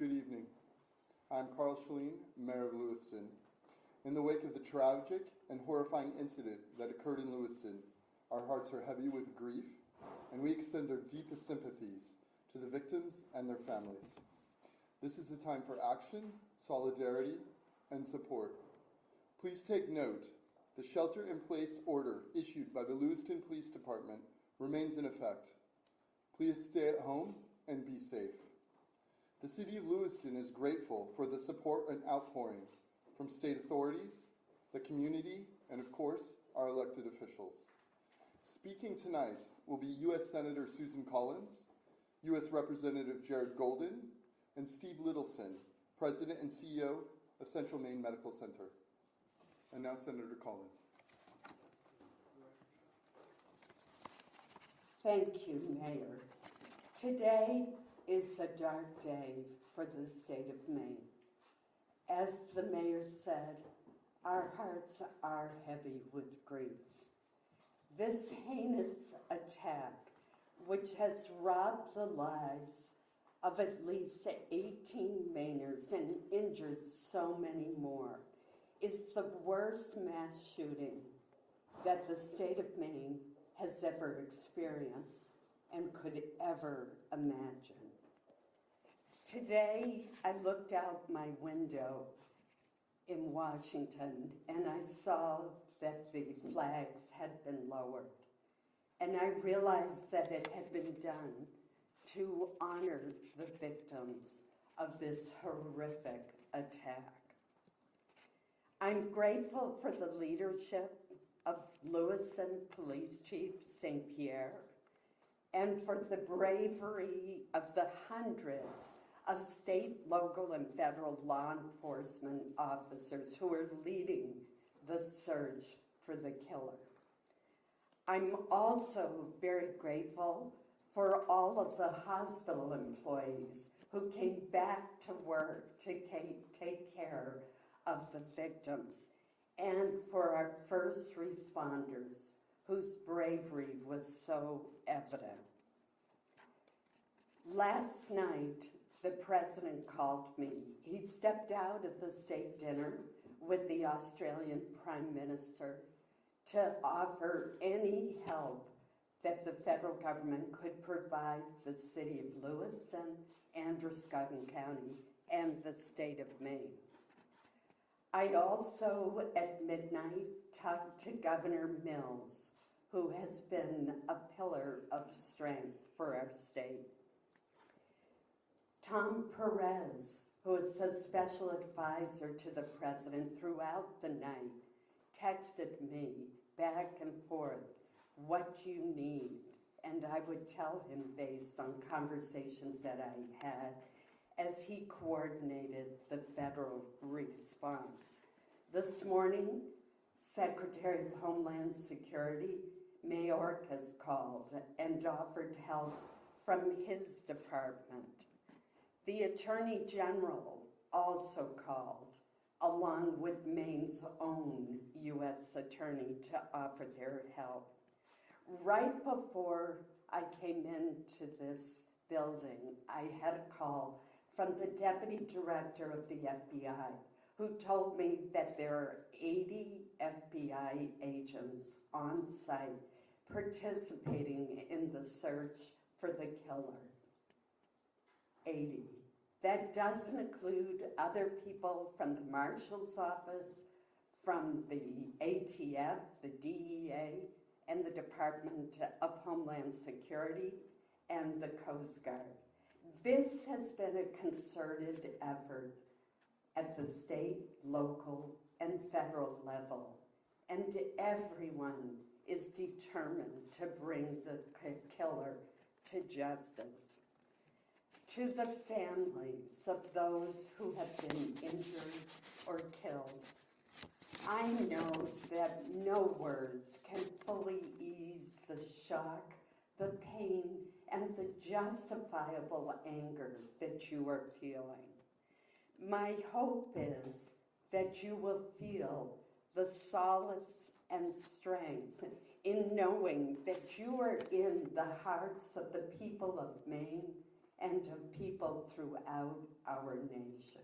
Good evening. I'm Carl Schleen, Mayor of Lewiston. In the wake of the tragic and horrifying incident that occurred in Lewiston, our hearts are heavy with grief, and we extend our deepest sympathies to the victims and their families. This is a time for action, solidarity, and support. Please take note, the shelter-in-place order issued by the Lewiston Police Department remains in effect. Please stay at home and be safe. The City of Lewiston is grateful for the support and outpouring from state authorities, the community, and of course, our elected officials. Speaking tonight will be U.S. Senator Susan Collins, U.S. Representative Jared Golden, and Steve Littleson, President and CEO of Central Maine Medical Center. And now Senator Collins. Thank you, Mayor. Today is a dark day for the state of Maine. As the Mayor said, our hearts are heavy with grief. This heinous attack, which has robbed the lives of at least 18 Mainers and injured so many more, is the worst mass shooting that the state of Maine has ever experienced and could ever imagine. Today, I looked out my window in Washington and I saw that the flags had been lowered. And I realized that it had been done to honor the victims of this horrific attack. I'm grateful for the leadership of Lewiston Police Chief St. Pierre and for the bravery of the hundreds of state, local, and federal law enforcement officers who are leading the search for the killer. I'm also very grateful for all of the hospital employees who came back to work to take care of the victims, and for our first responders whose bravery was so evident. Last night, the president called me. He stepped out at the state dinner with the Australian Prime Minister to offer any help that the federal government could provide the city of Lewiston, Androscoggin County, and the state of Maine. I also, at midnight, talked to Governor Mills, who has been a pillar of strength for our state. Tom Perez, who is a special advisor to the president throughout the night, texted me back and forth, what you need, and I would tell him based on conversations that I had as he coordinated the federal response. This morning, Secretary of Homeland Security, Mayorkas, called and offered help from his department. The Attorney General also called, along with Maine's own U.S. Attorney, to offer their help. Right before I came into this building, I had a call from the Deputy Director of the FBI, who told me that there are 80 FBI agents on site participating in the search for the killer. 80. That doesn't include other people from the Marshal's Office, from the ATF, the DEA, and the Department of Homeland Security, and the Coast Guard. This has been a concerted effort at the state, local, and federal level, and everyone is determined to bring the killer to justice. To the families of those who have been injured or killed, I know that no words can fully ease the shock, the pain, and the justifiable anger that you are feeling. My hope is that you will feel the solace and strength in knowing that you are in the hearts of the people of Maine and of people throughout our nation.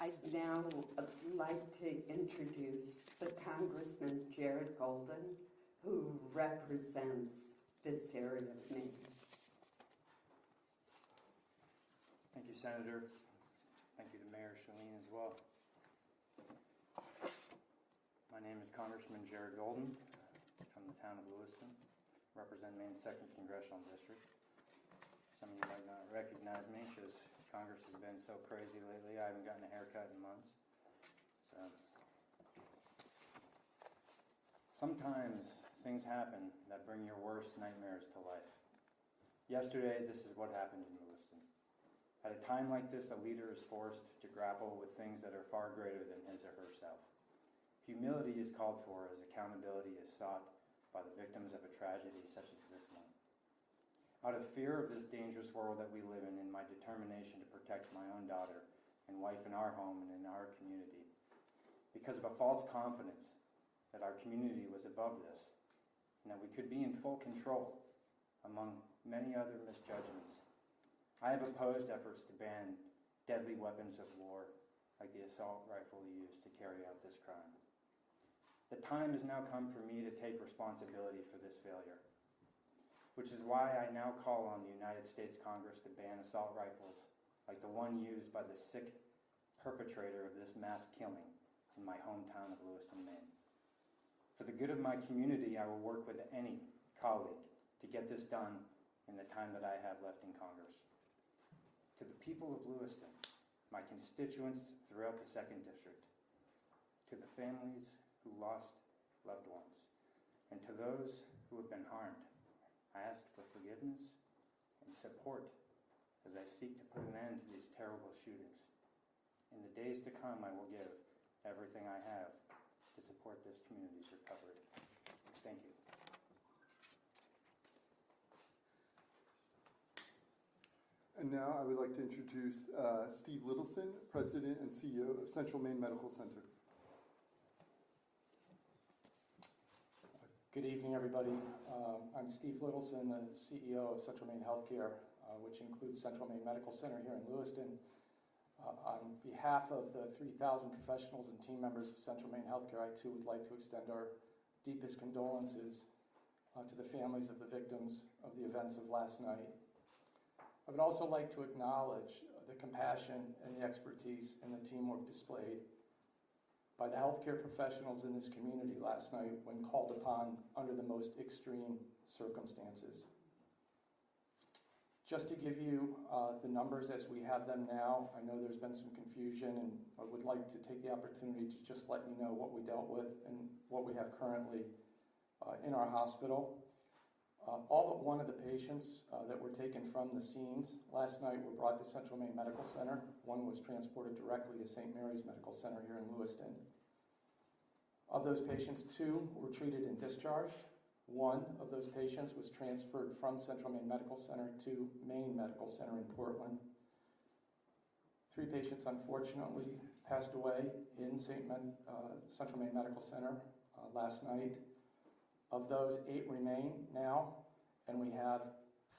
I'd now like to introduce the Congressman Jared Golden, who represents this area of Maine. Thank you, Senator. Thank you to Mayor Chalene as well. My name is Congressman Jared Golden from the town of Lewiston, represent Maine's 2nd Congressional District. Some of you might not recognize me because Congress has been so crazy lately. I haven't gotten a haircut in months. So sometimes things happen that bring your worst nightmares to life. Yesterday, this is what happened in Lewiston. At a time like this, a leader is forced to grapple with things that are far greater than his or herself. Humility is called for as accountability is sought by the victims of a tragedy such as this one. Out of fear of this dangerous world that we live in my determination to protect my own daughter and wife in our home and in our community, because of a false confidence that our community was above this, and that we could be in full control, among many other misjudgments, I have opposed efforts to ban deadly weapons of war like the assault rifle used to carry out this crime. The time has now come for me to take responsibility for this failure, which is why I now call on the United States Congress to ban assault rifles like the one used by the sick perpetrator of this mass killing in my hometown of Lewiston, Maine. For the good of my community, I will work with any colleague to get this done in the time that I have left in Congress. To the people of Lewiston, my constituents throughout the 2nd District, to the families who lost loved ones, and to those who have been harmed, I ask for forgiveness and support as I seek to put an end to these terrible shootings. In the days to come, I will give everything I have to support this community's recovery. Thank you. And now I would like to introduce Steve Littleson, President and CEO of Central Maine Medical Center. Good evening, everybody. I'm Steve Littleson, the CEO of Central Maine Healthcare, which includes Central Maine Medical Center here in Lewiston. On behalf of the 3,000 professionals and team members of Central Maine Healthcare, I too would like to extend our deepest condolences to the families of the victims of the events of last night. I would also like to acknowledge the compassion and the expertise and the teamwork displayed by the healthcare professionals in this community last night when called upon under the most extreme circumstances. Just to give you the numbers as we have them now, I know there's been some confusion, and I would like to take the opportunity to just let you know what we dealt with and what we have currently in our hospital. All but one of the patients that were taken from the scenes last night were brought to Central Maine Medical Center. One was transported directly to St. Mary's Medical Center here in Lewiston. Of those patients, 2 were treated and discharged. One of those patients was transferred from Central Maine Medical Center to Maine Medical Center in Portland. 3 patients, unfortunately, passed away in Central Maine Medical Center last night. Of those, 8 remain now, and we have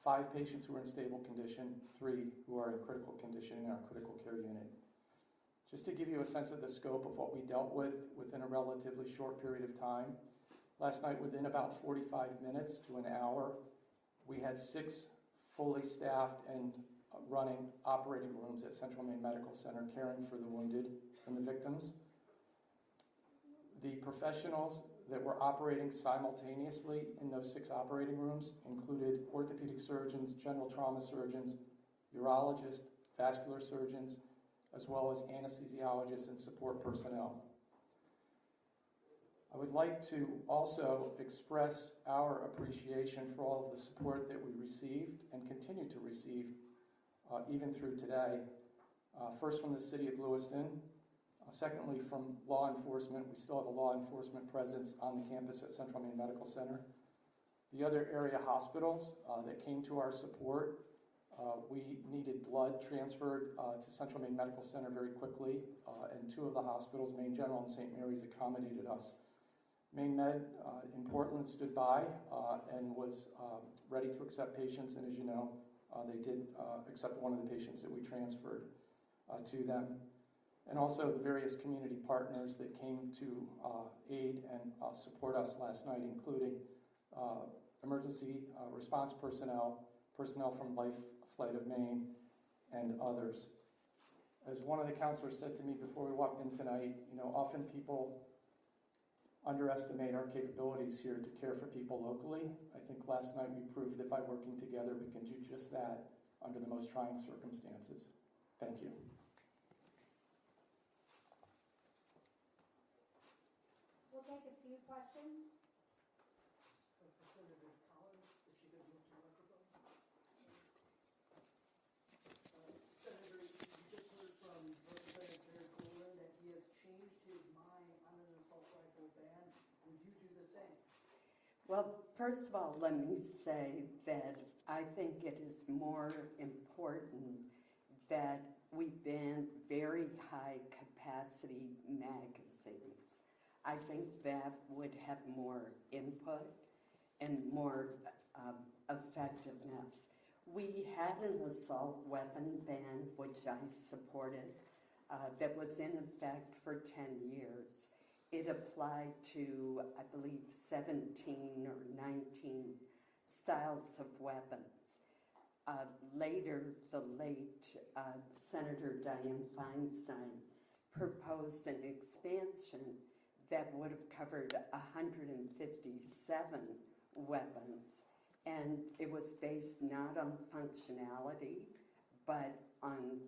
5 patients who are in stable condition, 3 who are in critical condition in our critical care unit. Just to give you a sense of the scope of what we dealt with within a relatively short period of time, last night within about 45 minutes to an hour, we had 6 fully staffed and running operating rooms at Central Maine Medical Center caring for the wounded and the victims. The professionals that were operating simultaneously in those 6 operating rooms included orthopedic surgeons, general trauma surgeons, urologists, vascular surgeons, as well as anesthesiologists and support personnel. I would like to also express our appreciation for all of the support that we received and continue to receive even through today. First from the city of Lewiston. Secondly, from law enforcement. We still have a law enforcement presence on the campus at Central Maine Medical Center. The other area hospitals that came to our support, we needed blood transferred to Central Maine Medical Center very quickly, and 2 of the hospitals, Maine General and St. Mary's, accommodated us. Maine Med in Portland stood by and was ready to accept patients, and as you know, they did accept one of the patients that we transferred to them. And also the various community partners that came to aid and support us last night, including emergency response personnel, personnel from Life Flight of Maine, and others. As one of the counselors said to me before we walked in tonight, often people underestimate our capabilities here to care for people locally. I think last night we proved that by working together we can do just that under the most trying circumstances. Thank you. We'll take a few questions. Senator Collins, if she could move to the microphone. Senator, you just heard from Representative Barry Coolin that he has changed his mind on an assault rifle ban. Would you do the same? Well, first of all, let me say that I think it is more important that we ban very high capacity magazines. I think that would have more input and more effectiveness. We had an assault weapon ban, which I supported, that was in effect for 10 years. It applied to, I believe, 17 or 19 styles of weapons. Later, the late Senator Dianne Feinstein proposed an expansion that would have covered 157 weapons, and it was based not on functionality, but on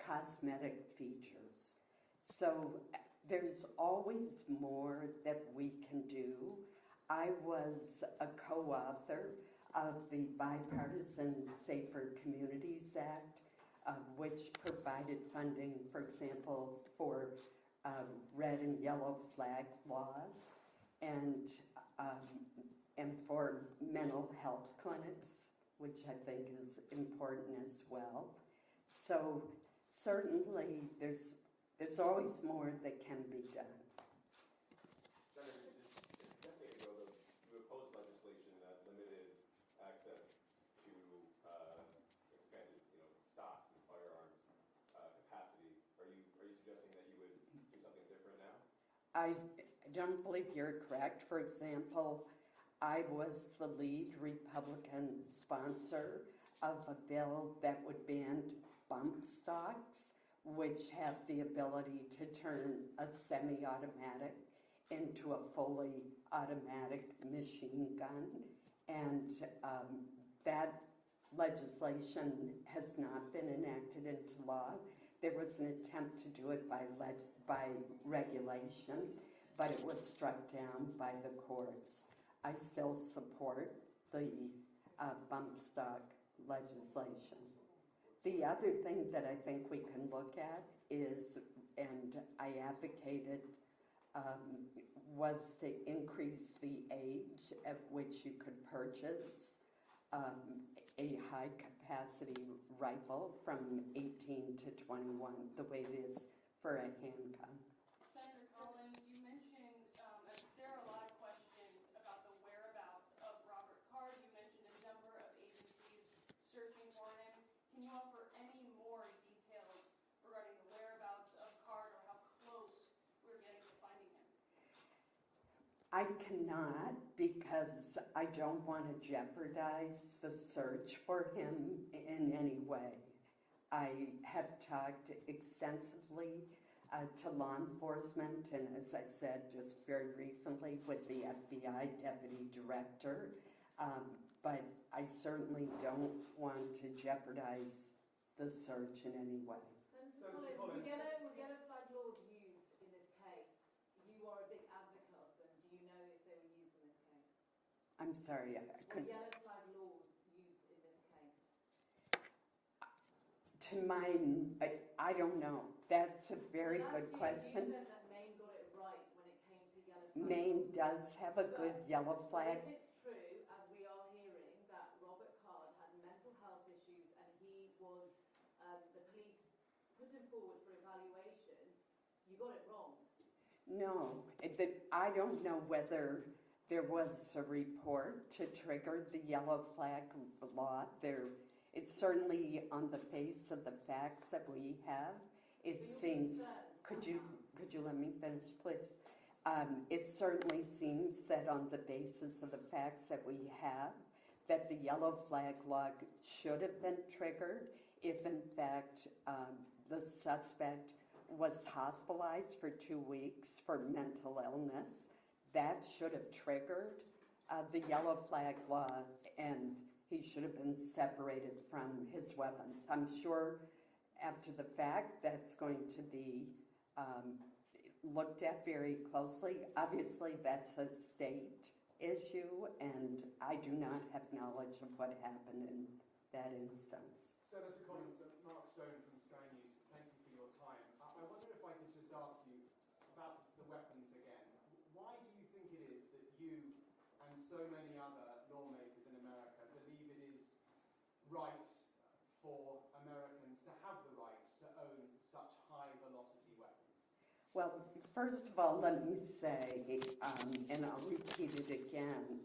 cosmetic features. So there's always more that we can do. I was a co-author of the bipartisan Safer Communities Act, which provided funding, for example, for red and yellow flag laws and for mental health clinics, which I think is important as well. So certainly there's always more that can be done. Senator, just a decade ago, you opposed legislation that limited access to expanded, stocks and firearms capacity. Are you suggesting that you would do something different now? I don't believe you're correct. For example, I was the lead Republican sponsor of a bill that would ban bump stocks, which have the ability to turn a semi-automatic into a fully automatic machine gun. And that legislation has not been enacted into law. There was an attempt to do it by regulation, but it was struck down by the courts. I still support the bump stock legislation. The other thing that I think we can look at is, and I advocated, was to increase the age at which you could purchase a high-capacity rifle from 18 to 21, the way it is for a handgun. Senator Collins, you mentioned there are a lot of questions about the whereabouts of Robert Card. You mentioned a number of agencies searching for him. Can you offer any more details regarding the whereabouts of Card or how close we're getting to finding him? I cannot, because I don't want to jeopardize the search for him in any way. I have talked extensively to law enforcement, and as I said just very recently with the FBI deputy director, but I certainly don't want to jeopardize the search in any way. Senator Collins, we get a flag laws used in this case. You are a big advocate of them. Do you know if they were used in this case? I'm sorry, I couldn't. Yellow flag laws used in this case? To I don't know. That's a very good question. You said that Maine got it right when it came to yellow flag. Maine does have a good yellow flag. If it's true, as we are hearing, that Robert Card had mental health issues and he was, the police put him forward for evaluation, you got it wrong. No, I don't know whether there was a report to trigger the yellow flag law. It's certainly on the face of the facts that we have. It seems. Could you let me finish, please? It certainly seems that on the basis of the facts that we have, that the yellow flag law should have been triggered if, in fact, the suspect was hospitalized for 2 weeks for mental illness. That should have triggered the yellow flag law, and he should have been separated from his weapons. I'm sure after the fact that's going to be looked at very closely. Obviously, that's a state issue, and I do not have knowledge of what happened in that instance. Senator Collins, Mark Stone from Sky News, thank you for your time. I wonder if I could just ask you about the weapons again. Why do you think it is that you and so many other lawmakers in America believe it is right for Americans to have the right to own such high-velocity weapons? Well, first of all, let me say, and I'll repeat it again,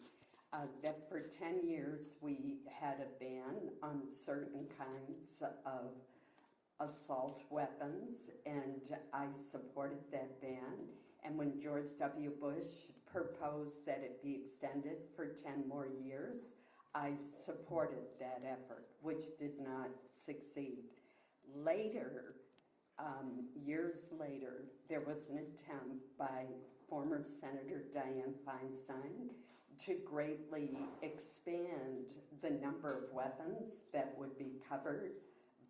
that for 10 years we had a ban on certain kinds of assault weapons, and I supported that ban. And when George W. Bush proposed that it be extended for 10 more years, I supported that effort, which did not succeed. Later, years later, there was an attempt by former Senator Dianne Feinstein to greatly expand the number of weapons that would be covered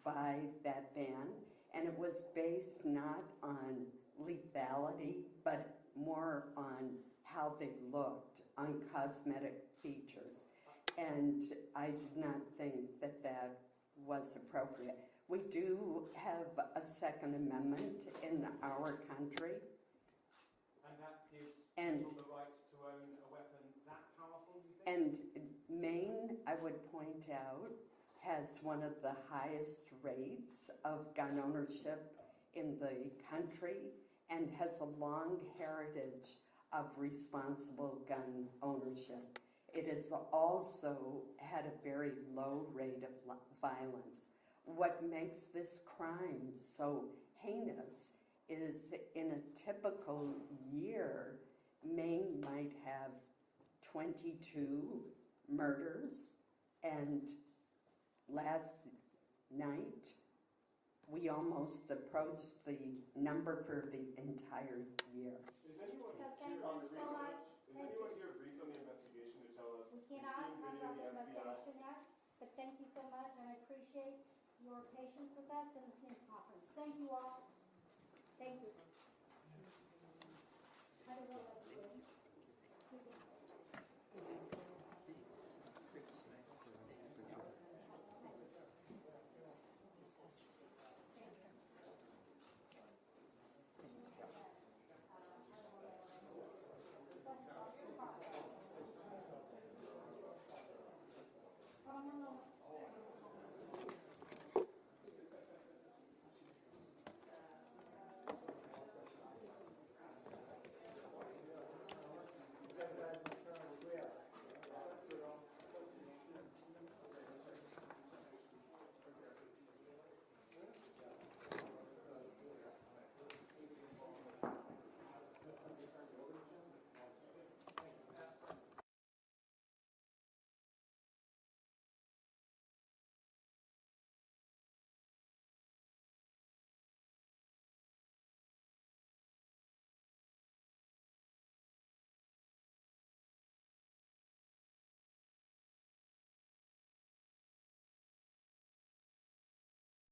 by that ban, and it was based not on lethality, but more on how they looked, on cosmetic features. And I did not think that that was appropriate. We do have a Second Amendment in our country. And that gives people the right to own a weapon that powerful, you think? And Maine, I would point out, has one of the highest rates of gun ownership in the country and has a long heritage of responsible gun ownership. It has also had a very low rate of violence. What makes this crime so heinous is in a typical year, Maine might have 22 murders, and last night we almost approached the number for the entire year. Is anyone So here thank on you the so much. Is anyone here briefed on the investigation to tell us? We we've cannot seen talk video about the of the FBI? investigation yet, but thank you so much, and I appreciate your patience with us in this news conference. Thank you all. Thank you. Have a good one.